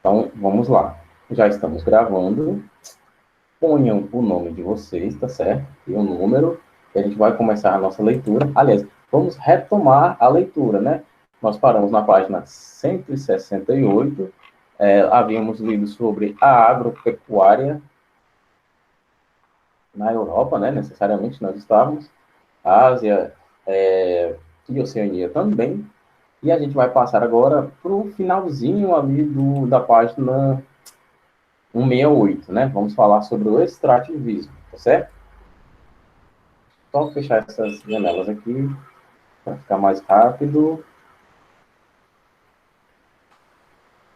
Então, vamos lá. Já estamos gravando. Ponham o nome de vocês, tá certo? E o número. E a gente vai começar a nossa leitura. Aliás, vamos retomar a leitura, né? Nós paramos na página 168. Havíamos lido sobre a agropecuária na Europa, né? Necessariamente nós estávamos. A Ásia e Oceania também. E a gente vai passar agora para o finalzinho ali da página 168, né? Vamos falar sobre o extrativismo, tá certo? Só fechar essas janelas aqui para ficar mais rápido.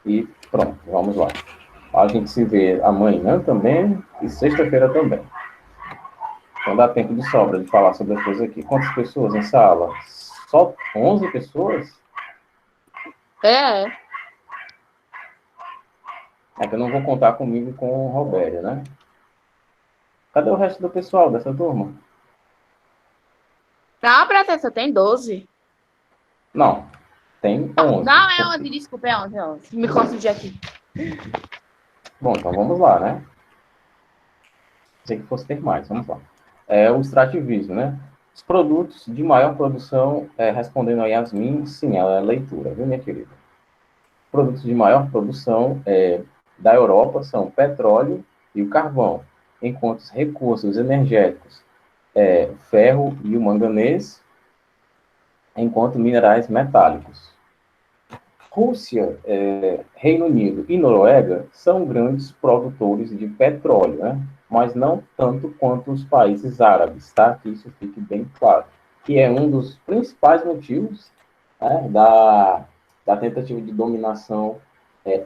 E pronto, vamos lá. A gente se vê amanhã também e sexta-feira também. Então dá tempo de sobra de falar sobre as coisas aqui. Quantas pessoas em sala? Só 11 pessoas? É. É que eu não vou contar comigo com o Robério, né? Cadê o resto do pessoal dessa turma? Não, Praça, tem 12. Não, tem 11. Não, é 11, desculpa, é 11, é 11. Me confundi aqui. Bom, então vamos lá, né? Pensei que fosse ter mais, vamos lá. O extrativismo, né? Os produtos de maior produção, respondendo a Yasmin, sim, ela é leitura, viu, minha querida? Produtos de maior produção da Europa são o petróleo e o carvão, enquanto os recursos energéticos, ferro e o manganês, enquanto minerais metálicos. Rússia, Reino Unido e Noruega são grandes produtores de petróleo, né? Mas não tanto quanto os países árabes, tá? Que isso fique bem claro. Que é um dos principais motivos, né, da tentativa de dominação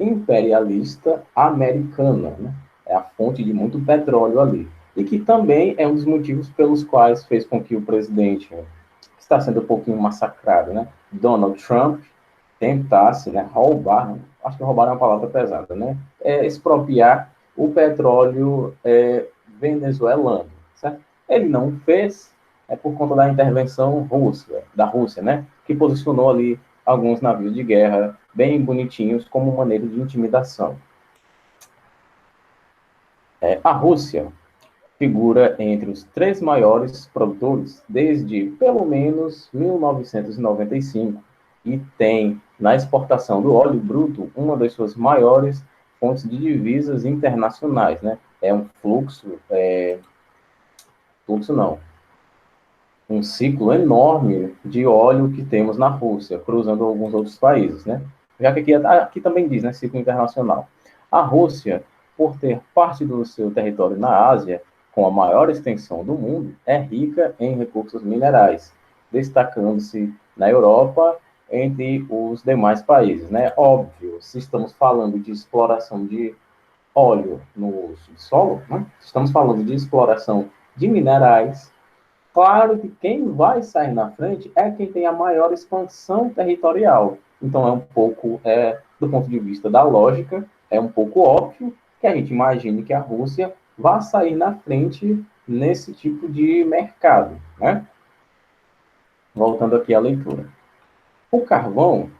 imperialista americana, né? É a fonte de muito petróleo ali. E que também é um dos motivos pelos quais fez com que o presidente, que está sendo um pouquinho massacrado, né? Donald Trump, tentasse, né, roubar, acho que roubar é uma palavra pesada, né, expropriar o petróleo venezuelano, certo? Ele não fez, por conta da intervenção da Rússia, né, que posicionou ali alguns navios de guerra bem bonitinhos como maneira de intimidação. A Rússia figura entre os três maiores produtores desde pelo menos 1995 e tem na exportação do óleo bruto uma das suas maiores fontes de divisas internacionais, né? É um fluxo não, um ciclo enorme de óleo que temos na Rússia, cruzando alguns outros países, né? Já que aqui também diz, né, ciclo internacional. A Rússia, por ter parte do seu território na Ásia, com a maior extensão do mundo, é rica em recursos minerais, destacando-se na Europa entre os demais países, né? Óbvio, se estamos falando de exploração de óleo no subsolo, né? Estamos falando de exploração de minerais. Claro que quem vai sair na frente é quem tem a maior expansão territorial. Então, é um pouco, do ponto de vista da lógica, é um pouco óbvio que a gente imagine que a Rússia vá sair na frente nesse tipo de mercado, né? Voltando aqui à leitura. O carvão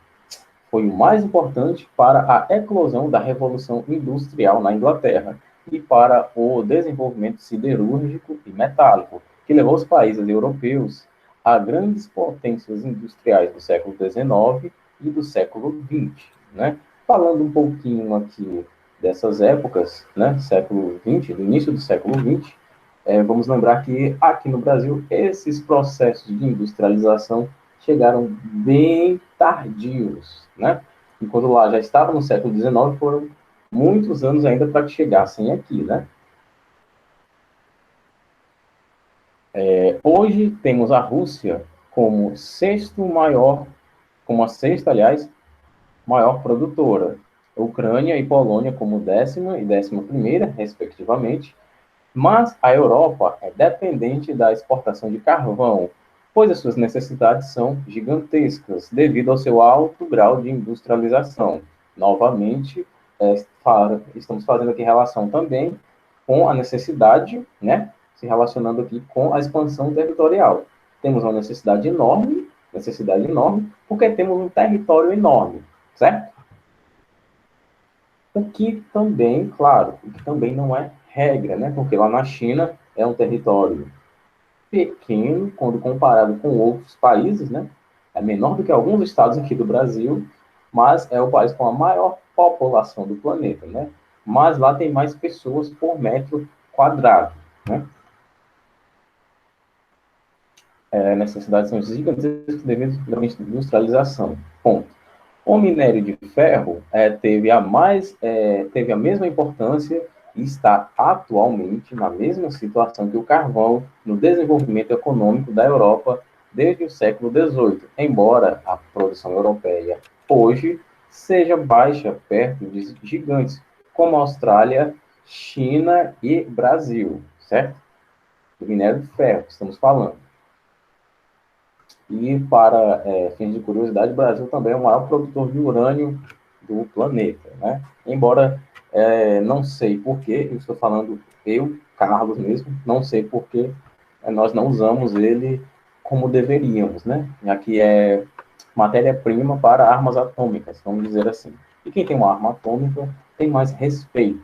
foi o mais importante para a eclosão da Revolução Industrial na Inglaterra e para o desenvolvimento siderúrgico e metálico, que levou os países europeus a grandes potências industriais do século XIX e do século XX. Né? Falando um pouquinho aqui dessas épocas, né, século XX, do início do século XX, vamos lembrar que aqui no Brasil esses processos de industrialização chegaram bem tardios, né? Enquanto lá já estava no século XIX, foram muitos anos ainda para que chegassem aqui, né? Hoje temos a Rússia como como a sexta, aliás, maior produtora. Ucrânia e Polônia como décima e 11ª, respectivamente, mas a Europa é dependente da exportação de carvão, pois as suas necessidades são gigantescas devido ao seu alto grau de industrialização. Novamente, estamos fazendo aqui relação também com a necessidade, né, se relacionando aqui com a expansão territorial. Temos uma necessidade enorme, porque temos um território enorme, certo? O que também, claro, o que também não é regra, né? Porque lá na China é um território pequeno quando comparado com outros países, né? É menor do que alguns estados aqui do Brasil, mas é o país com a maior população do planeta, né? Mas lá tem mais pessoas por metro quadrado, né? Necessidades são gigantescas devido à industrialização. Ponto. O minério de ferro teve a mesma importância e está atualmente na mesma situação que o carvão no desenvolvimento econômico da Europa desde o século XVIII, embora a produção europeia hoje seja baixa perto de gigantes como Austrália, China e Brasil, certo? Do minério de ferro que estamos falando. E, para fins de curiosidade, o Brasil também é o maior produtor de urânio do planeta, né? Embora não sei por que, eu estou falando eu, Carlos mesmo, não sei por que nós não usamos ele como deveríamos, né? Já que é matéria-prima para armas atômicas, vamos dizer assim. E quem tem uma arma atômica tem mais respeito,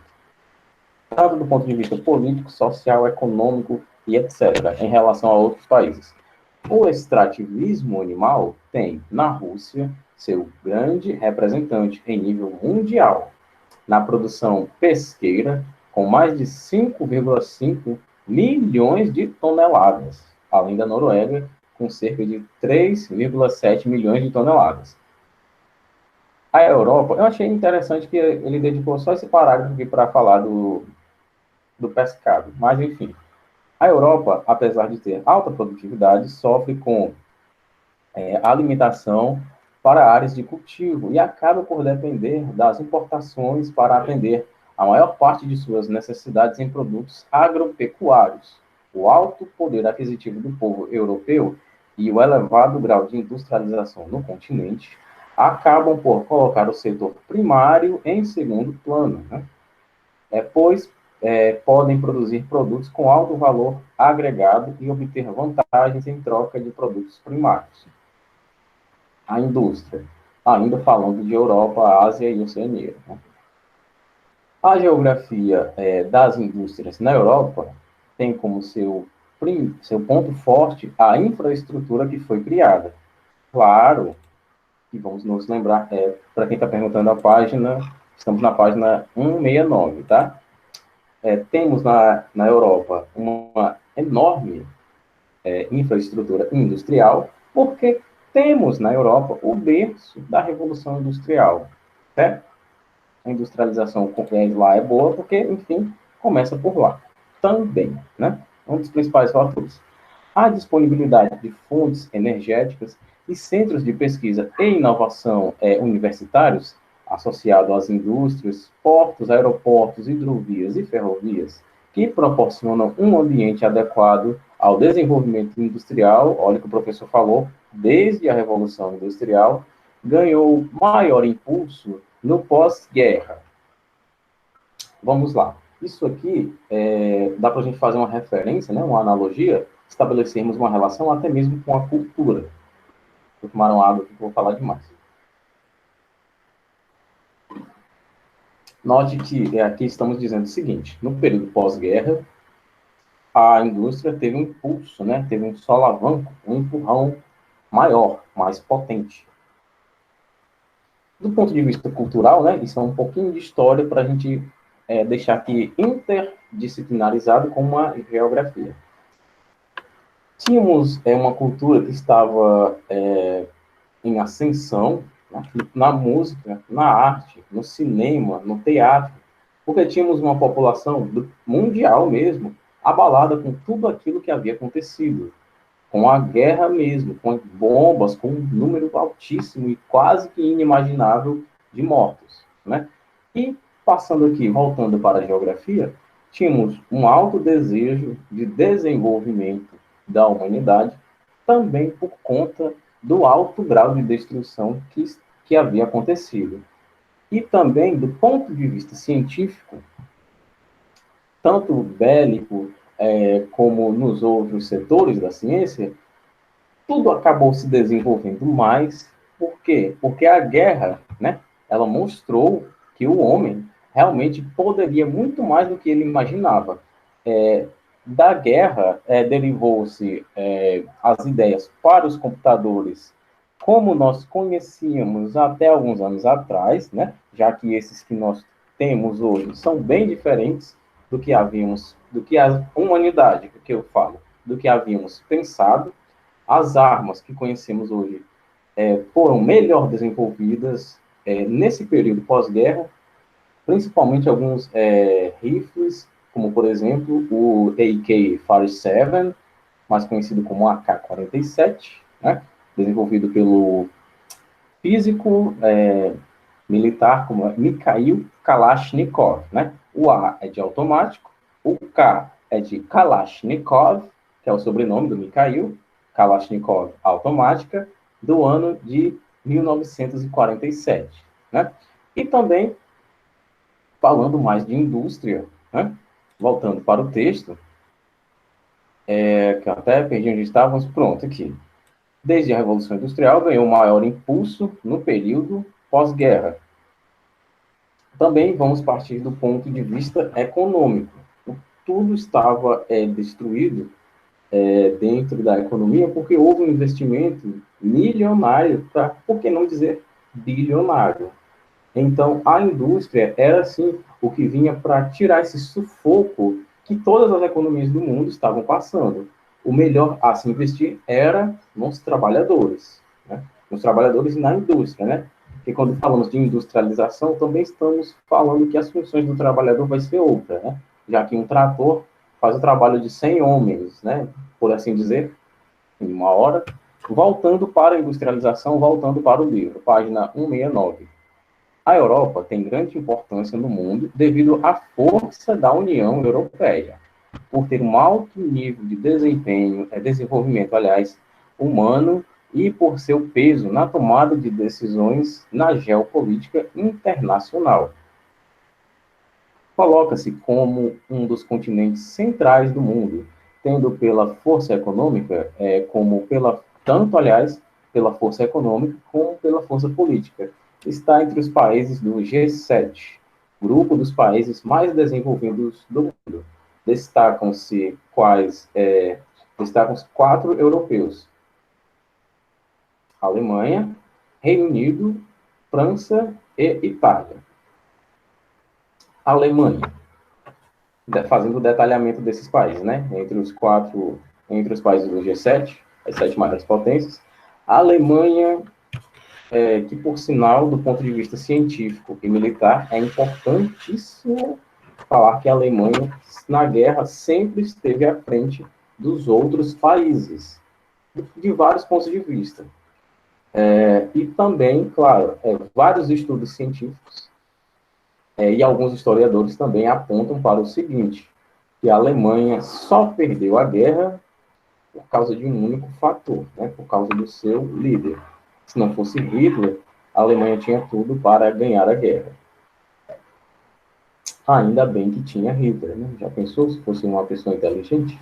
tanto do ponto de vista político, social, econômico e etc., em relação a outros países. O extrativismo animal tem, na Rússia, seu grande representante em nível mundial, na produção pesqueira, com mais de 5,5 milhões de toneladas, além da Noruega, com cerca de 3,7 milhões de toneladas. A Europa, eu achei interessante que ele dedicou só esse parágrafo aqui para falar do pescado, mas enfim. A Europa, apesar de ter alta produtividade, sofre com a alimentação para áreas de cultivo e acaba por depender das importações para atender a maior parte de suas necessidades em produtos agropecuários. O alto poder aquisitivo do povo europeu e o elevado grau de industrialização no continente acabam por colocar o setor primário em segundo plano, né? Pois podem produzir produtos com alto valor agregado e obter vantagens em troca de produtos primários. A indústria, ainda falando de Europa, Ásia e Oceania, né? A geografia das indústrias na Europa tem como seu ponto forte a infraestrutura que foi criada. Claro que vamos nos lembrar, para quem está perguntando a página, estamos na página 169, tá? Temos na Europa uma enorme infraestrutura industrial, porque temos na Europa o berço da Revolução Industrial, certo? A industrialização lá é boa, porque, enfim, começa por lá. Também, né? Um dos principais fatores. A disponibilidade de fontes energéticas e centros de pesquisa e inovação universitários, associado às indústrias, portos, aeroportos, hidrovias e ferrovias, que proporcionam um ambiente adequado ao desenvolvimento industrial, olha o que o professor falou, desde a Revolução Industrial, ganhou maior impulso no pós-guerra. Vamos lá. Isso aqui dá para a gente fazer uma referência, né, uma analogia, estabelecermos uma relação até mesmo com a cultura. Vou tomar uma água aqui que eu vou falar demais. Note que aqui estamos dizendo o seguinte: no período pós-guerra, a indústria teve um impulso, né, teve um solavanco, um empurrão maior, mais potente. Do ponto de vista cultural, né, isso é um pouquinho de história para a gente deixar aqui interdisciplinarizado com uma geografia. Tínhamos uma cultura que estava em ascensão, né, na música, na arte, no cinema, no teatro, porque tínhamos uma população mundial mesmo abalada com tudo aquilo que havia acontecido, com a guerra mesmo, com bombas, com um número altíssimo e quase que inimaginável de mortos, né? E passando aqui, voltando para a geografia, tínhamos um alto desejo de desenvolvimento da humanidade, também por conta do alto grau de destruição que havia acontecido. E também, do ponto de vista científico, tanto bélico como nos outros setores da ciência, tudo acabou se desenvolvendo mais. Por quê? Porque a guerra, né, ela mostrou que o homem realmente poderia muito mais do que ele imaginava. Da guerra, derivou-se as ideias para os computadores como nós conhecíamos até alguns anos atrás, né? Já que esses que nós temos hoje são bem diferentes do que havíamos, do que a humanidade, do que eu falo, do que havíamos pensado. As armas que conhecemos hoje foram melhor desenvolvidas nesse período pós-guerra, principalmente alguns rifles, como por exemplo o AK-47, mais conhecido como AK-47, né? Desenvolvido pelo físico militar como Mikhail Kalashnikov, né? O A é de automático, o K é de Kalashnikov, que é o sobrenome do Mikhail, Kalashnikov automática, do ano de 1947, né? E também, falando mais de indústria, né? Voltando para o texto, que eu até perdi onde estávamos, pronto, aqui. Desde a Revolução Industrial, ganhou maior impulso no período pós-guerra. Também vamos partir do ponto de vista econômico. Tudo estava destruído dentro da economia porque houve um investimento milionário, por que não dizer bilionário? Então, a indústria era, sim, o que vinha para tirar esse sufoco que todas as economias do mundo estavam passando. O melhor a se investir era nos trabalhadores, né? Nos trabalhadores e na indústria, né? Porque quando falamos de industrialização, também estamos falando que as funções do trabalhador vai ser outra, né? Já que um trator faz o trabalho de 100 homens, né? Por assim dizer, em uma hora. Voltando para a industrialização, voltando para o livro, página 169. A Europa tem grande importância no mundo devido à força da União Europeia, por ter um alto nível de desenvolvimento, aliás, humano, e por seu peso na tomada de decisões na geopolítica internacional. Coloca-se como um dos continentes centrais do mundo, tendo pela força econômica, pela força econômica como pela força política. Está entre os países do G7, grupo dos países mais desenvolvidos do mundo. Destacam-se quatro europeus: Alemanha, Reino Unido, França e Itália. Alemanha, fazendo o detalhamento desses países, né? Entre os países do G7, as 7 maiores potências, a Alemanha, que por sinal, do ponto de vista científico e militar, é importantíssimo falar que a Alemanha, na guerra, sempre esteve à frente dos outros países, de vários pontos de vista. E também, claro, vários estudos científicos e alguns historiadores também apontam para o seguinte, que a Alemanha só perdeu a guerra por causa de um único fator, né? Por causa do seu líder. Se não fosse Hitler, a Alemanha tinha tudo para ganhar a guerra. Ainda bem que tinha Hitler, né? Já pensou se fosse uma pessoa inteligente?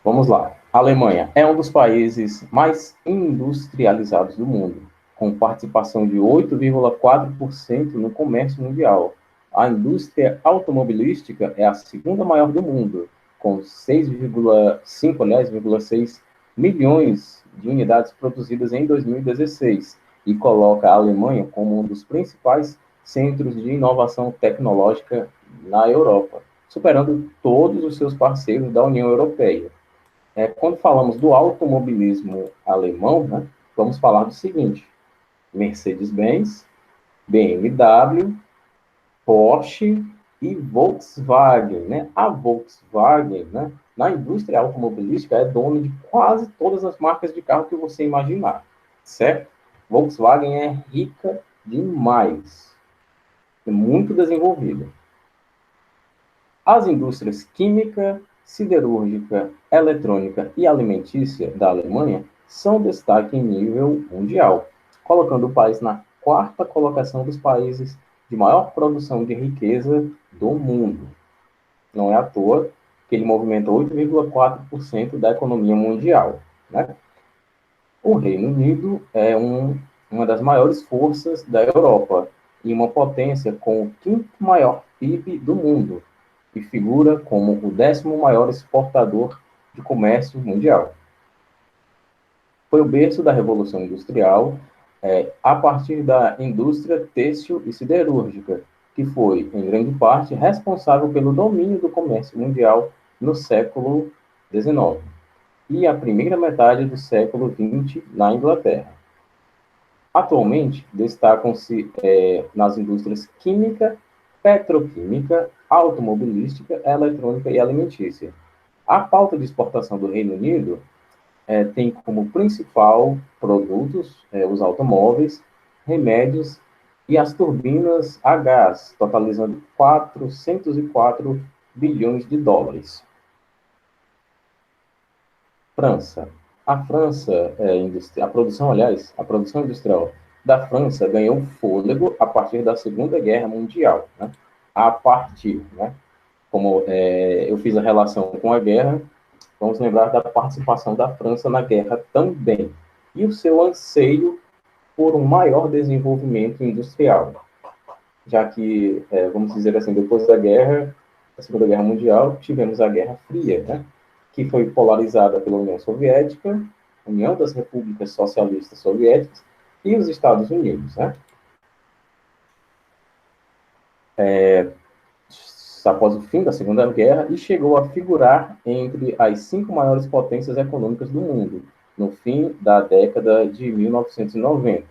Vamos lá. A Alemanha é um dos países mais industrializados do mundo, com participação de 8,4% no comércio mundial. A indústria automobilística é a segunda maior do mundo, com 6,6 milhões de unidades produzidas em 2016, e coloca a Alemanha como um dos principais centros de inovação tecnológica na Europa, superando todos os seus parceiros da União Europeia. Quando falamos do automobilismo alemão, né, vamos falar do seguinte: Mercedes-Benz, BMW, Porsche e Volkswagen, né? A Volkswagen, né, na indústria automobilística, é dona de quase todas as marcas de carro que você imaginar, certo? Volkswagen é rica demais, é muito desenvolvida. As indústrias química, siderúrgica, eletrônica e alimentícia da Alemanha são destaque em nível mundial, colocando o país na 4ª colocação dos países de maior produção de riqueza do mundo. Não é à toa que ele movimenta 8,4% da economia mundial, né? O Reino Unido é uma das maiores forças da Europa. e uma potência com o quinto maior PIB do mundo, e figura como o 10º maior exportador de comércio mundial. Foi o berço da Revolução Industrial, a partir da indústria têxtil e siderúrgica, que foi, em grande parte, responsável pelo domínio do comércio mundial no século XIX e a primeira metade do século XX na Inglaterra. Atualmente, destacam-se nas indústrias química, petroquímica, automobilística, eletrônica e alimentícia. A pauta de exportação do Reino Unido tem como principal produtos os automóveis, remédios e as turbinas a gás, totalizando 404 bilhões de dólares. França. A França, a produção industrial da França ganhou fôlego a partir da Segunda Guerra Mundial. Né? Como eu fiz a relação com a guerra, vamos lembrar da participação da França na guerra também, e o seu anseio por um maior desenvolvimento industrial, já que, vamos dizer assim, depois da Segunda Guerra Mundial, tivemos a Guerra Fria, né? Que foi polarizada pela União Soviética, União das Repúblicas Socialistas Soviéticas e os Estados Unidos, né? Após o fim da Segunda Guerra, e chegou a figurar entre as 5 maiores potências econômicas do mundo, no fim da década de 1990.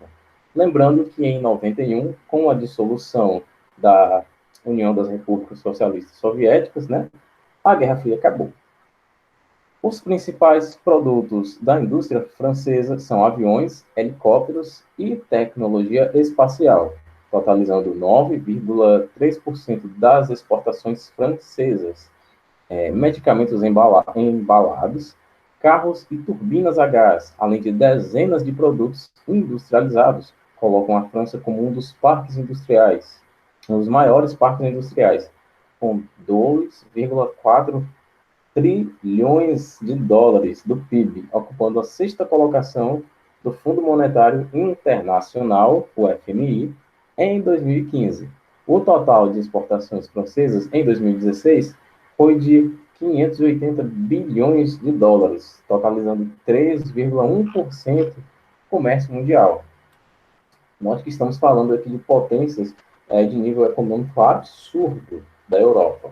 Lembrando que em 91, com a dissolução da União das Repúblicas Socialistas Soviéticas, né, a Guerra Fria acabou. Os principais produtos da indústria francesa são aviões, helicópteros e tecnologia espacial, totalizando 9,3% das exportações francesas. Medicamentos embalados, carros e turbinas a gás, além de dezenas de produtos industrializados, colocam a França como um dos parques industriais, um dos maiores parques industriais, com 2,4 trilhões de dólares do PIB, ocupando a 6ª colocação do Fundo Monetário Internacional, o FMI, em 2015. O total de exportações francesas em 2016 foi de 580 bilhões de dólares, totalizando 3,1% do comércio mundial. Nós que estamos falando aqui de potências de nível econômico absurdo da Europa.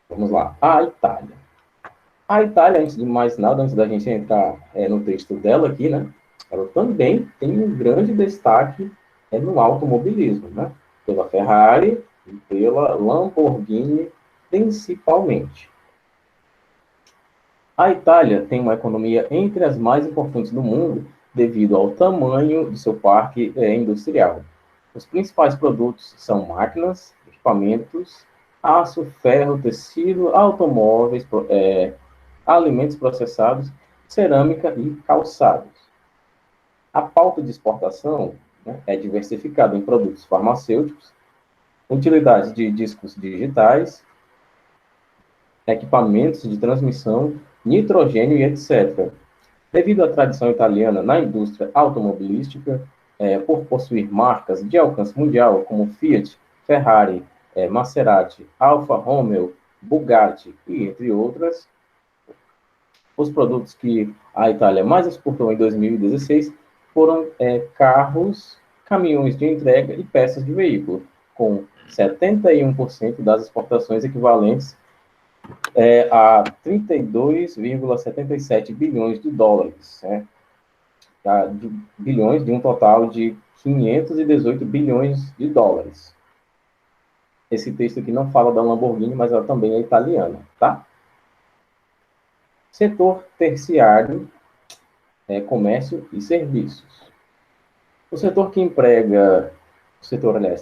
Vamos lá. A Itália. A Itália, antes de mais nada, antes da gente entrar no texto dela aqui, né? Ela também tem um grande destaque no automobilismo, né? Pela Ferrari e pela Lamborghini, principalmente. A Itália tem uma economia entre as mais importantes do mundo devido ao tamanho de seu parque industrial. Os principais produtos são máquinas, equipamentos, aço, ferro, tecido, automóveis, alimentos processados, cerâmica e calçados. A pauta de exportação, né, é diversificada em produtos farmacêuticos, utilidades de discos digitais, equipamentos de transmissão, nitrogênio e etc. Devido à tradição italiana na indústria automobilística, por possuir marcas de alcance mundial como Fiat, Ferrari, Maserati, Alfa Romeo, Bugatti e entre outras, os produtos que a Itália mais exportou em 2016 foram carros, caminhões de entrega e peças de veículo, com 71% das exportações equivalentes a 32,77 bilhões de dólares, né? Bilhões de um total de 518 bilhões de dólares. Esse texto aqui não fala da Lamborghini, mas ela também é italiana, tá? Setor terciário, comércio e serviços. O setor que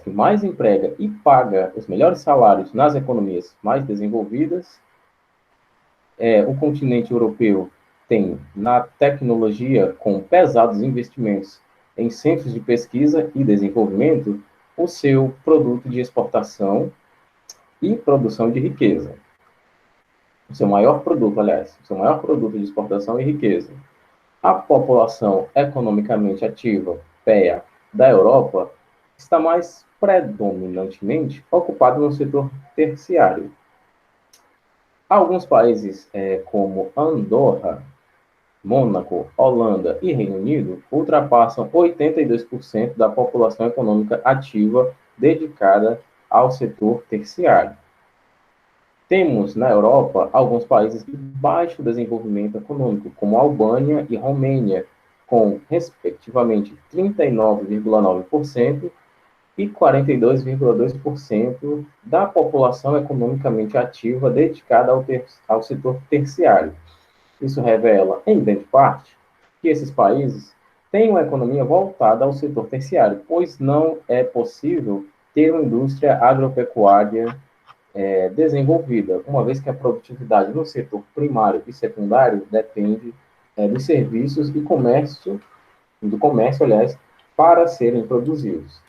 mais emprega e paga os melhores salários nas economias mais desenvolvidas, o continente europeu tem na tecnologia, com pesados investimentos em centros de pesquisa e desenvolvimento, o seu produto de exportação e produção de riqueza. O seu maior produto de exportação e riqueza. A população economicamente ativa, PEA, da Europa está mais predominantemente ocupado no setor terciário. Alguns países, como Andorra, Mônaco, Holanda e Reino Unido, ultrapassam 82% da população econômica ativa dedicada ao setor terciário. Temos, na Europa, alguns países de baixo desenvolvimento econômico, como Albânia e Romênia, com, respectivamente, 39,9% e 42,2% da população economicamente ativa dedicada ao setor terciário. Isso revela, em grande parte, que esses países têm uma economia voltada ao setor terciário, pois não é possível ter uma indústria agropecuária desenvolvida, uma vez que a produtividade no setor primário e secundário depende dos serviços e do comércio, aliás, para serem produzidos.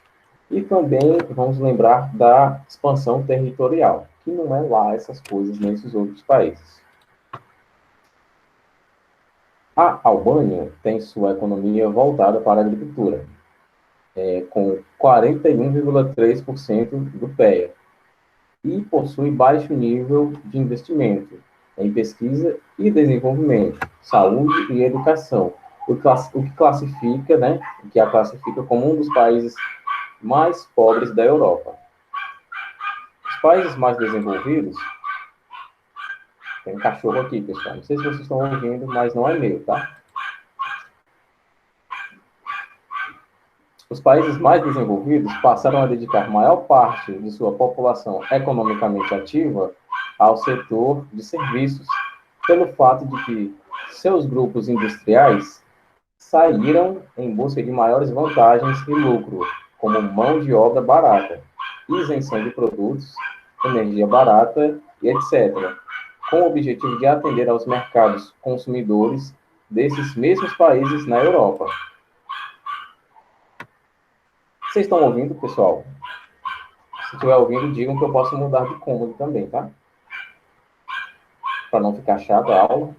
E também vamos lembrar da expansão territorial, que não é lá essas coisas nesses outros países. A Albânia tem sua economia voltada para a agricultura, com 41,3% do PEA, e possui baixo nível de investimento em pesquisa e desenvolvimento, saúde e educação, o que a classifica como um dos países mais pobres da Europa. Os países mais desenvolvidos... Tem um cachorro aqui, pessoal. Não sei se vocês estão ouvindo, mas não é meu, tá? Os países mais desenvolvidos passaram a dedicar maior parte de sua população economicamente ativa ao setor de serviços, pelo fato de que seus grupos industriais saíram em busca de maiores vantagens e lucro, como mão de obra barata, isenção de produtos, energia barata e etc., com o objetivo de atender aos mercados consumidores desses mesmos países na Europa. Vocês estão ouvindo, pessoal? Se estiver ouvindo, digam que eu posso mudar de cômodo também, tá? Para não ficar chato a aula.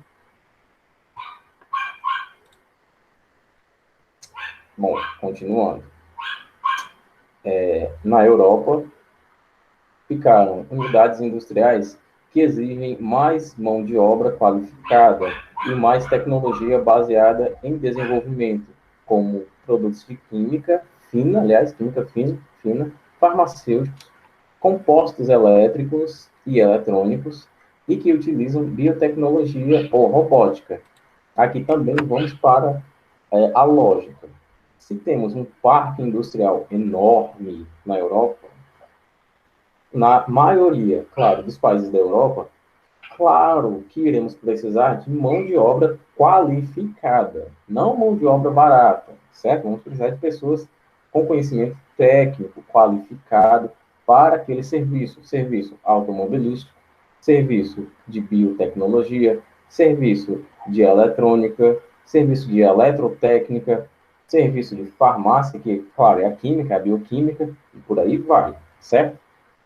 Bom, continuando. Na Europa, ficaram unidades industriais que exigem mais mão de obra qualificada e mais tecnologia baseada em desenvolvimento, como produtos de química fina, farmacêuticos, compostos elétricos e eletrônicos, e que utilizam biotecnologia ou robótica. Aqui também vamos para a lógica. Se temos um parque industrial enorme na Europa, na maioria, claro, dos países da Europa, claro que iremos precisar de mão de obra qualificada, não mão de obra barata, certo? Vamos precisar de pessoas com conhecimento técnico qualificado para aquele serviço automobilístico, serviço de biotecnologia, serviço de eletrônica, serviço de eletrotécnica, serviço de farmácia, que, claro, é a química, a bioquímica, e por aí vai, certo?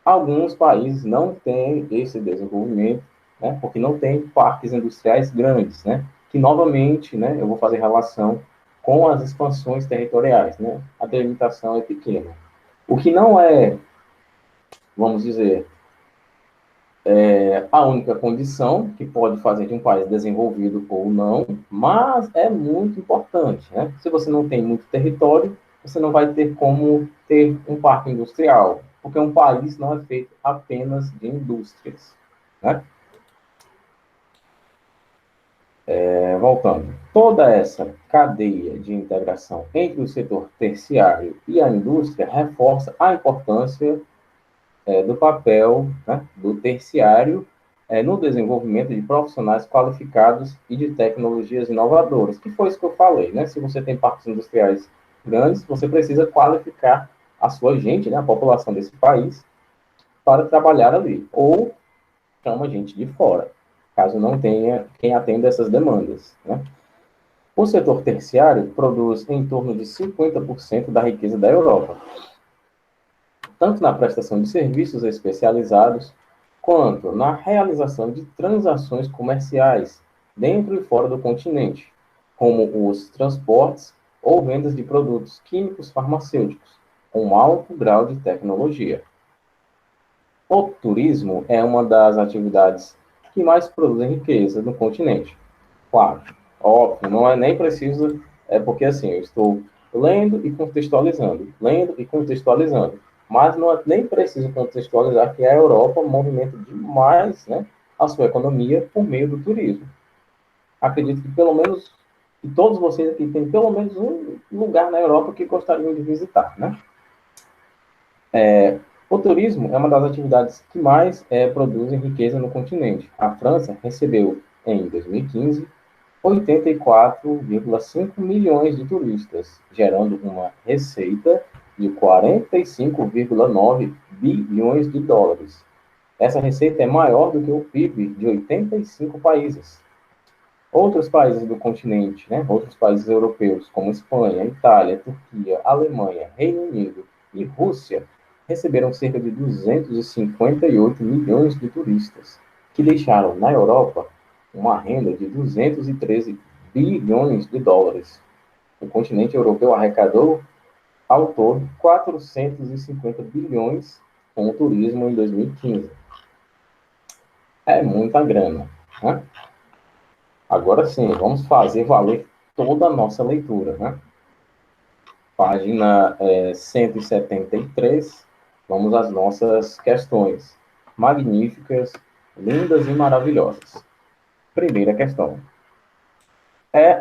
Alguns países não têm esse desenvolvimento, né, porque não tem parques industriais grandes, né, que, novamente, né, eu vou fazer relação com as expansões territoriais, né, a delimitação é pequena. O que não é, vamos dizer, a única condição que pode fazer de um país desenvolvido ou não, mas é muito importante, né? Se você não tem muito território, você não vai ter como ter um parque industrial, porque um país não é feito apenas de indústrias, né? Voltando, toda essa cadeia de integração entre o setor terciário e a indústria reforça a importância do papel, né, do terciário no desenvolvimento de profissionais qualificados e de tecnologias inovadoras, que foi isso que eu falei, né? Se você tem parques industriais grandes, você precisa qualificar a sua gente, né, a população desse país, para trabalhar ali, ou chama gente de fora, caso não tenha quem atenda essas demandas, né? O setor terciário produz em torno de 50% da riqueza da Europa, tanto na prestação de serviços especializados, quanto na realização de transações comerciais dentro e fora do continente, como os transportes ou vendas de produtos químicos farmacêuticos, com alto grau de tecnologia. O turismo é uma das atividades que mais produzem riqueza no continente. Claro, óbvio, não é nem preciso, é porque assim, eu estou lendo e contextualizando, mas não é nem preciso contextualizar que a Europa movimenta demais, né, a sua economia por meio do turismo. Acredito que todos vocês aqui têm pelo menos um lugar na Europa que gostariam de visitar, né? O turismo é uma das atividades que mais produzem riqueza no continente. A França recebeu, em 2015, 84,5 milhões de turistas, gerando uma receita de 45,9 bilhões de dólares. Essa receita é maior do que o PIB de 85 países. Outros países do continente, né, outros países europeus, como Espanha, Itália, Turquia, Alemanha, Reino Unido e Rússia, receberam cerca de 258 milhões de turistas, que deixaram na Europa uma renda de 213 bilhões de dólares. O continente europeu arrecadou, ao todo, 450 bilhões com o turismo em 2015. É muita grana, né? Agora sim, vamos fazer valer toda a nossa leitura, né? Página 173, vamos às nossas questões. Magníficas, lindas e maravilhosas. Primeira questão.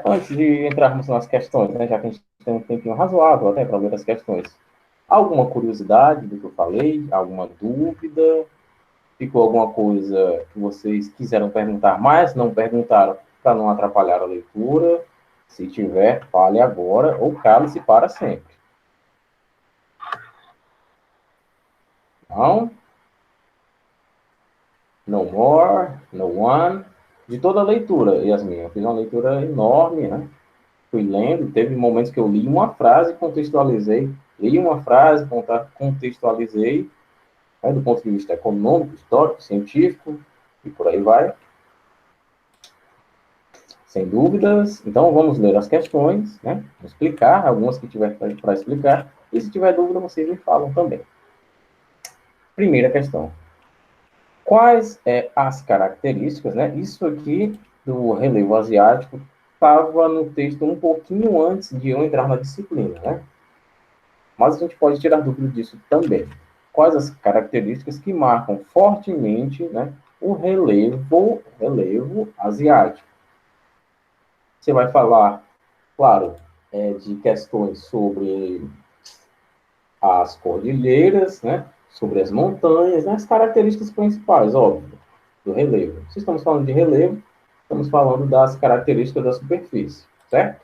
Antes de entrarmos nas questões, né, já que a gente tem um tempinho razoável até para ler as questões, alguma curiosidade do que eu falei? Alguma dúvida? Ficou alguma coisa que vocês quiseram perguntar, mas não perguntaram para não atrapalhar a leitura? Se tiver, fale agora ou cale-se para sempre. Não? No more, no one. De toda a leitura, Yasmin, eu fiz uma leitura enorme, né? Fui lendo, teve momentos que eu li uma frase, contextualizei, li uma frase, contextualizei, né, do ponto de vista econômico, histórico, científico, e por aí vai. Sem dúvidas. Então, vamos ler as questões, né? Explicar, algumas que tiver para explicar, e se tiver dúvida, vocês me falam também. Primeira questão. Quais as características, né? Isso aqui do relevo asiático estava no texto um pouquinho antes de eu entrar na disciplina, né? Mas a gente pode tirar dúvida disso também. Quais as características que marcam fortemente, né, o relevo asiático? Você vai falar, claro, de questões sobre as cordilheiras, né, sobre as montanhas, né, as características principais, óbvio, do relevo. Se estamos falando de relevo, estamos falando das características da superfície, certo?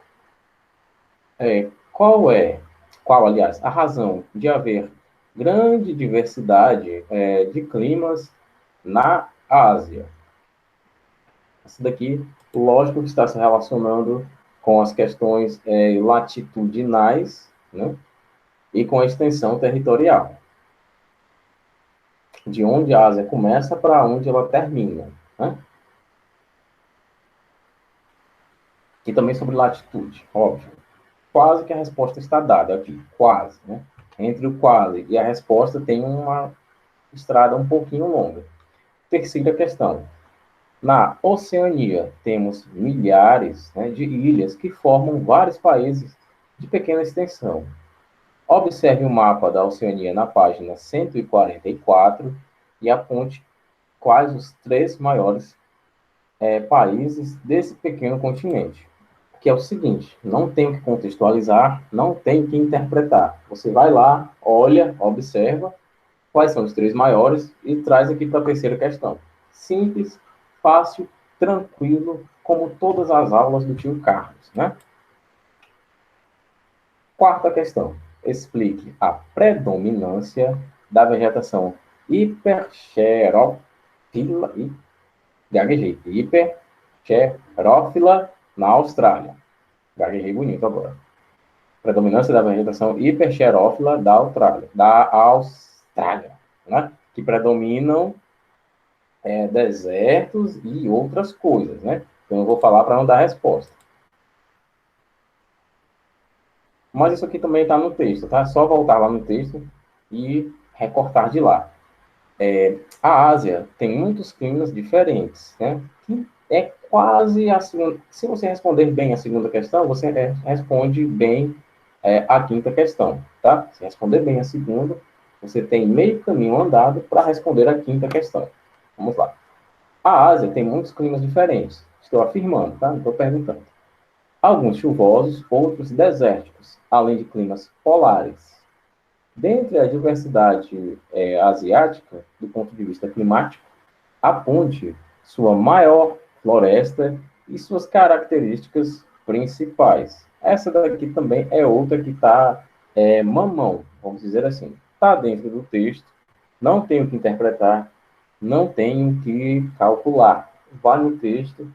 Aliás, a razão de haver grande diversidade de climas na Ásia? Isso daqui, lógico que está se relacionando com as questões latitudinais, né, e com a extensão territorial. De onde a Ásia começa para onde ela termina, né? E também sobre latitude, óbvio. Quase que a resposta está dada aqui, quase, né? Entre o quase e a resposta tem uma estrada um pouquinho longa. Terceira questão. Na Oceania, temos milhares, né, de ilhas que formam vários países de pequena extensão. Observe o mapa da Oceania na página 144 e aponte quais os três maiores países desse pequeno continente. Que é o seguinte, não tem que contextualizar, não tem que interpretar. Você vai lá, olha, observa quais são os três maiores e traz aqui para a terceira questão. Simples, fácil, tranquilo, como todas as aulas do tio Carlos, né? Quarta questão. Explique a predominância da vegetação hiperxerófila, gaguejei, hiperxerófila na Austrália. Gaguejei bonito agora. Predominância da vegetação hiperxerófila da Austrália, né? Que predominam desertos e outras coisas, né? Eu não vou falar para não dar resposta. Mas isso aqui também está no texto, tá? É só voltar lá no texto e recortar de lá. A Ásia tem muitos climas diferentes, né? É quase a segunda. Se você responder bem a segunda questão, você responde bem a quinta questão, tá? Se responder bem a segunda, você tem meio caminho andado para responder a quinta questão. Vamos lá. A Ásia tem muitos climas diferentes. Estou afirmando, tá? Não estou perguntando. Alguns chuvosos, outros desérticos, além de climas polares. Dentre a diversidade asiática, do ponto de vista climático, aponte sua maior floresta e suas características principais. Essa daqui também é outra que está mamão, vamos dizer assim. Está dentro do texto, não tenho que interpretar, não tenho que calcular. Vá no texto,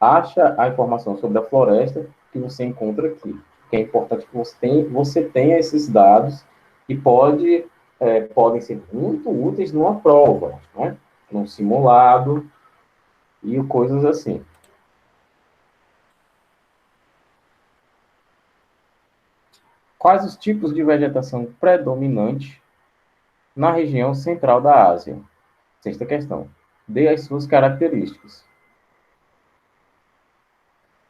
acha a informação sobre a floresta que você encontra aqui. Que é importante que você tenha esses dados e podem ser muito úteis numa prova, né? Num simulado e coisas assim. Quais os tipos de vegetação predominante na região central da Ásia? Sexta questão. Dê as suas características.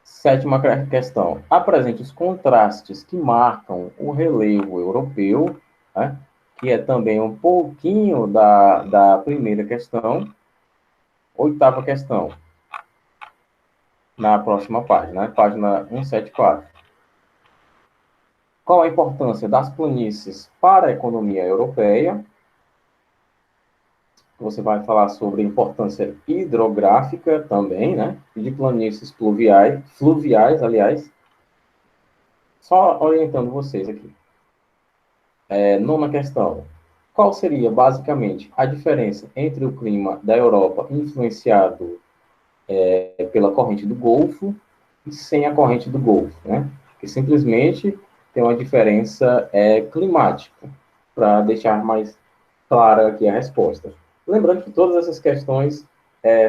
Sétima questão. Apresente os contrastes que marcam o relevo europeu, né? Que é também um pouquinho da primeira questão. Oitava questão. Na próxima página, né? Página 174. Qual a importância das planícies para a economia europeia? Você vai falar sobre a importância hidrográfica também, né? E de planícies fluviais, aliás. Só orientando vocês aqui. Nona questão. Qual seria, basicamente, a diferença entre o clima da Europa influenciado pela corrente do Golfo e sem a corrente do Golfo, né? Que simplesmente tem uma diferença climática, para deixar mais clara aqui a resposta. Lembrando que todas essas questões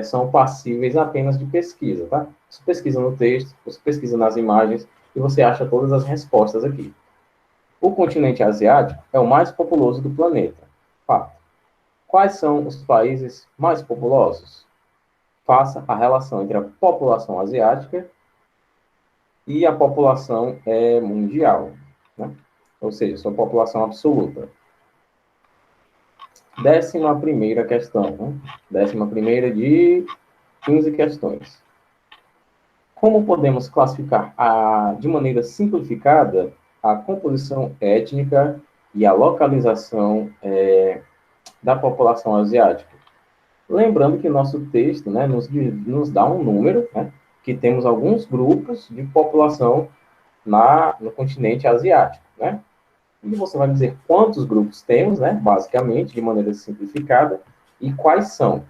são passíveis apenas de pesquisa, tá? Você pesquisa no texto, você pesquisa nas imagens e você acha todas as respostas aqui. O continente asiático é o mais populoso do planeta. Fato. Quais são os países mais populosos? Faça a relação entre a população asiática e a população mundial, né? Ou seja, sua população absoluta. 11ª questão, né? 11ª de 15 questões. Como podemos classificar de maneira simplificada a composição étnica e a localização da população asiática? Lembrando que nosso texto, né, nos dá um número, né, que temos alguns grupos de população no continente asiático, né? E você vai dizer quantos grupos temos, né, basicamente, de maneira simplificada, e quais são.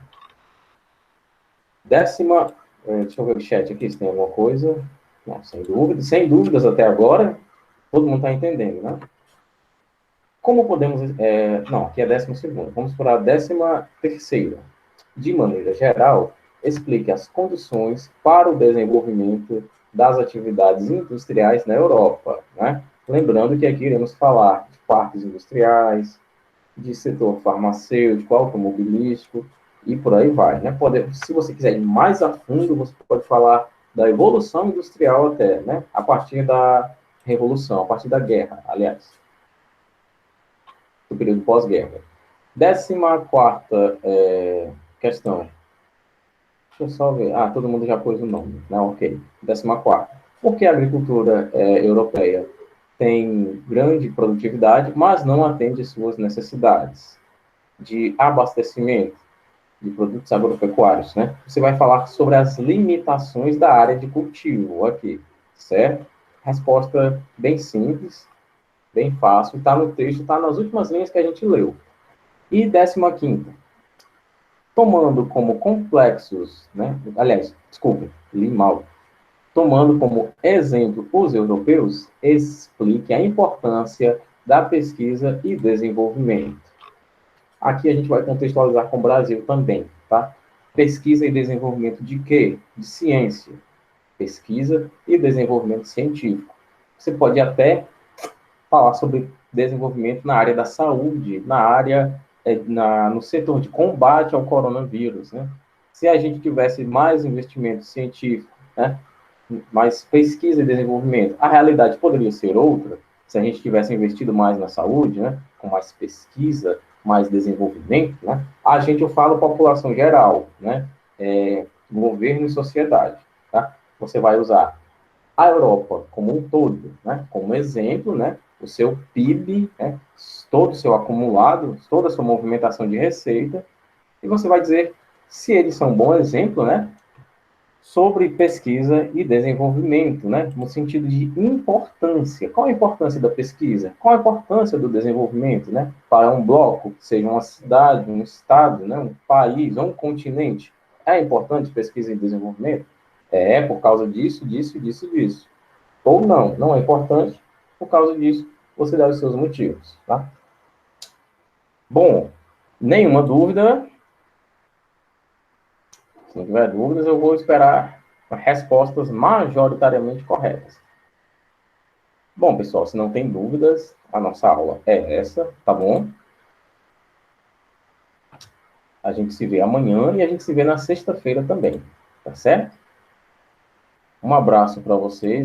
Deixa eu ver o chat aqui se tem alguma coisa. Não, sem dúvidas até agora, todo mundo está entendendo, né? Como podemos... não, aqui é 12º. Vamos para a 13ª. De maneira geral, explique as condições para o desenvolvimento das atividades industriais na Europa, né? Lembrando que aqui iremos falar de parques industriais, de setor farmacêutico, automobilístico e por aí vai, né? Se você quiser ir mais a fundo, você pode falar da evolução industrial até, né? A partir da revolução, a partir da guerra, aliás, do período pós-guerra. 14ª questão. Deixa eu só ver. Todo mundo já pôs o nome, né? Ok. 14ª. Por que a agricultura europeia tem grande produtividade, mas não atende suas necessidades de abastecimento de produtos agropecuários, né? Você vai falar sobre as limitações da área de cultivo aqui, certo? Resposta bem simples, bem fácil, está no texto, está nas últimas linhas que a gente leu. E 15ª. Tomando como complexos, né? Aliás, desculpe, li mal. Tomando como exemplo os europeus, explique a importância da pesquisa e desenvolvimento. Aqui a gente vai contextualizar com o Brasil também, tá? Pesquisa e desenvolvimento de quê? De ciência. Pesquisa e desenvolvimento científico. Você pode até falar sobre desenvolvimento na área da saúde, na área, no setor de combate ao coronavírus, né? Se a gente tivesse mais investimento científico, né, mais pesquisa e desenvolvimento, a realidade poderia ser outra, se a gente tivesse investido mais na saúde, né, com mais pesquisa, mais desenvolvimento, né, a gente, eu falo população geral, né, governo e sociedade, tá? Você vai usar a Europa como um todo, né, como exemplo, né, o seu PIB, né, todo o seu acumulado, toda a sua movimentação de receita, e você vai dizer se eles são um bom exemplo, né, sobre pesquisa e desenvolvimento, né, no sentido de importância. Qual a importância da pesquisa? Qual a importância do desenvolvimento, né, para um bloco, seja uma cidade, um estado, né, um país ou um continente? É importante pesquisa e desenvolvimento? Por causa disso, disso, disso, disso. Ou não, não é importante por causa disso. Você dá os seus motivos, tá? Bom, nenhuma dúvida. Se não tiver dúvidas, eu vou esperar respostas majoritariamente corretas. Bom, pessoal, se não tem dúvidas, a nossa aula é essa, tá bom? A gente se vê amanhã e a gente se vê na sexta-feira também, tá certo? Um abraço para vocês.